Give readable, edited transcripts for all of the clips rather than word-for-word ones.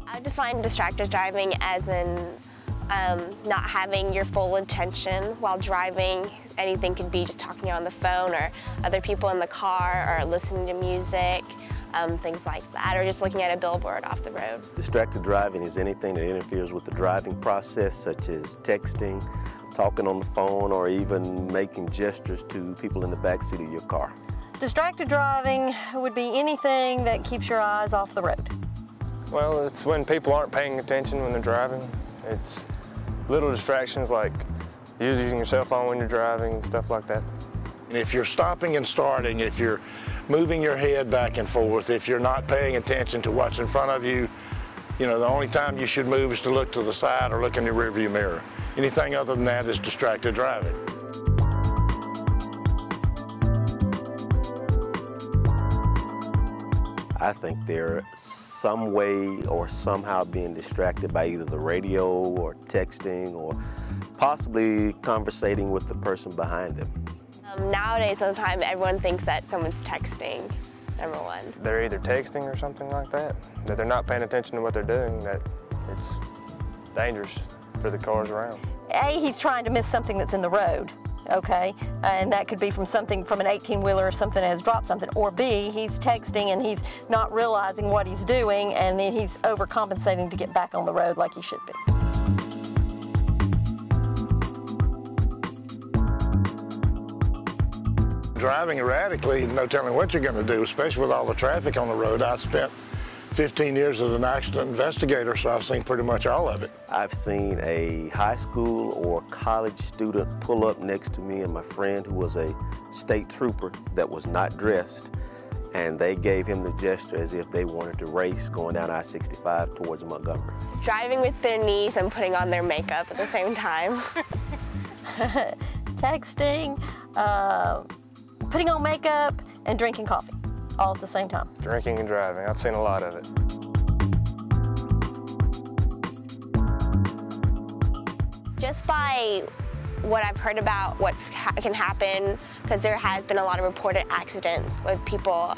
I define distracted driving as in not having your full attention while driving. Anything could be just talking on the phone, or other people in the car, or listening to music, things like that, or just looking at a billboard off the road. Distracted driving is anything that interferes with the driving process, such as texting, talking on the phone, or even making gestures to people in the backseat of your car. Distracted driving would be anything that keeps your eyes off the road. Well, it's when people aren't paying attention when they're driving. It's little distractions like using your cell phone when you're driving, stuff like that. If you're stopping and starting, if you're moving your head back and forth, if you're not paying attention to what's in front of you, the only time you should move is to look to the side or look in the rearview mirror. Anything other than that is distracted driving. I think they're some way or somehow being distracted by either the radio or texting or possibly conversating with the person behind them. Nowadays, sometimes everyone thinks that someone's texting, number one. They're either texting or something like that they're not paying attention to what they're doing, that it's dangerous for the cars around. A, he's trying to miss something that's in the road, okay? And that could be from an 18-wheeler or something that has dropped something. Or B, he's texting and he's not realizing what he's doing, and then he's overcompensating to get back on the road like he should be. Driving erratically, no telling what you're going to do, especially with all the traffic on the road. I spent 15 years as an accident investigator, so I've seen pretty much all of it. I've seen a high school or college student pull up next to me and my friend who was a state trooper that was not dressed, and they gave him the gesture as if they wanted to race going down I-65 towards Montgomery. Driving with their niece and putting on their makeup at the same time. Texting, putting on makeup, and drinking coffee, all at the same time. Drinking and driving, I've seen a lot of it. Just by what I've heard about what can happen, because there has been a lot of reported accidents with people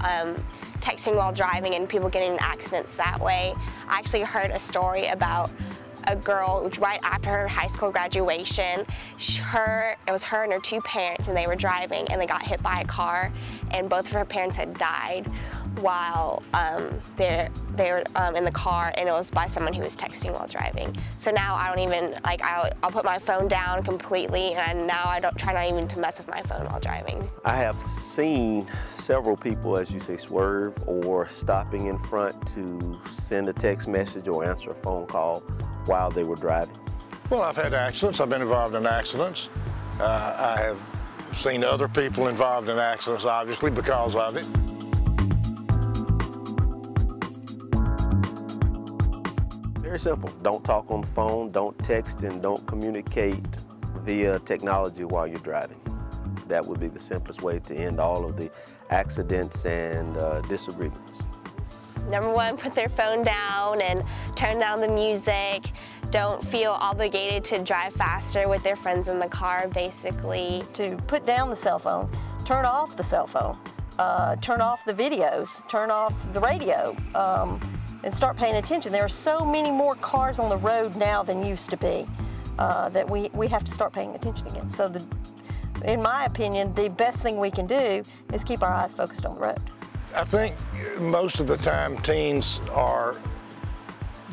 texting while driving and people getting in accidents that way. I actually heard a story about a girl right after her high school graduation. It was her and her two parents, and they were driving and they got hit by a car, and both of her parents had died while they were in the car, and it was by someone who was texting while driving. So now I don't even, I'll put my phone down completely, and now I try not even to mess with my phone while driving. I have seen several people, as you say, swerve or stopping in front to send a text message or answer a phone call while they were driving. Well, I've had accidents. I've been involved in accidents. I have seen other people involved in accidents, obviously, because of it. Very simple. Don't talk on the phone, don't text, and don't communicate via technology while you're driving. That would be the simplest way to end all of the accidents and disagreements. Number one, put their phone down and turn down the music. Don't feel obligated to drive faster with their friends in the car, basically. To put down the cell phone, turn off the cell phone, turn off the videos, turn off the radio, and start paying attention. There are so many more cars on the road now than used to be that we have to start paying attention again. So in my opinion, the best thing we can do is keep our eyes focused on the road. I think most of the time teens are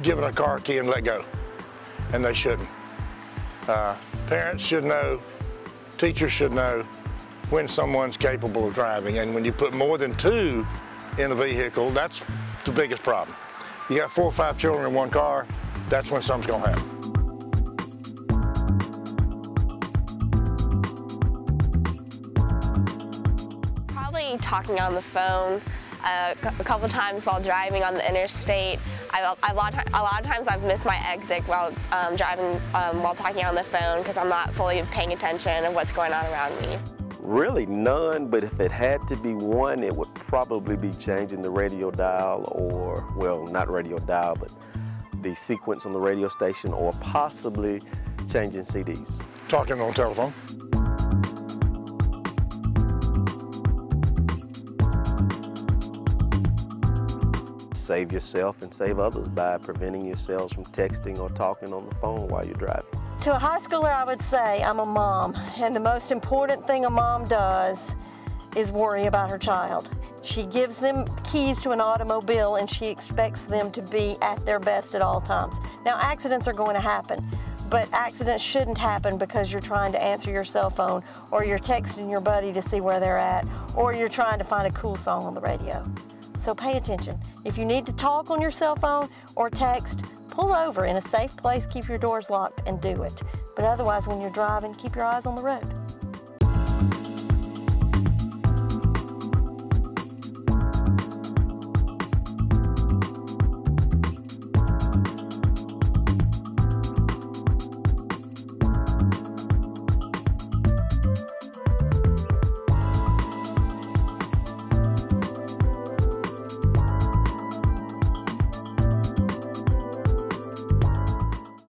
given a car key and let go, and they shouldn't. Parents should know, teachers should know when someone's capable of driving, and when you put more than two in a vehicle, that's the biggest problem. You got 4 or 5 children in one car, that's when something's gonna happen. Probably talking on the phone a couple times while driving on the interstate. A lot of times I've missed my exit while driving, while talking on the phone, because I'm not fully paying attention to what's going on around me. Really none, but if it had to be one, it would probably be changing the radio dial, or, well, not radio dial, but the sequence on the radio station, or possibly changing CDs. Talking on the telephone. save yourself and save others by preventing yourselves from texting or talking on the phone while you're driving. To a high schooler, I would say, I'm a mom, and the most important thing a mom does is worry about her child. She gives them keys to an automobile and she expects them to be at their best at all times. Now, accidents are going to happen, but accidents shouldn't happen because you're trying to answer your cell phone, or you're texting your buddy to see where they're at, or you're trying to find a cool song on the radio. So pay attention. If you need to talk on your cell phone or text, pull over in a safe place, keep your doors locked, and do it. But otherwise, when you're driving, keep your eyes on the road.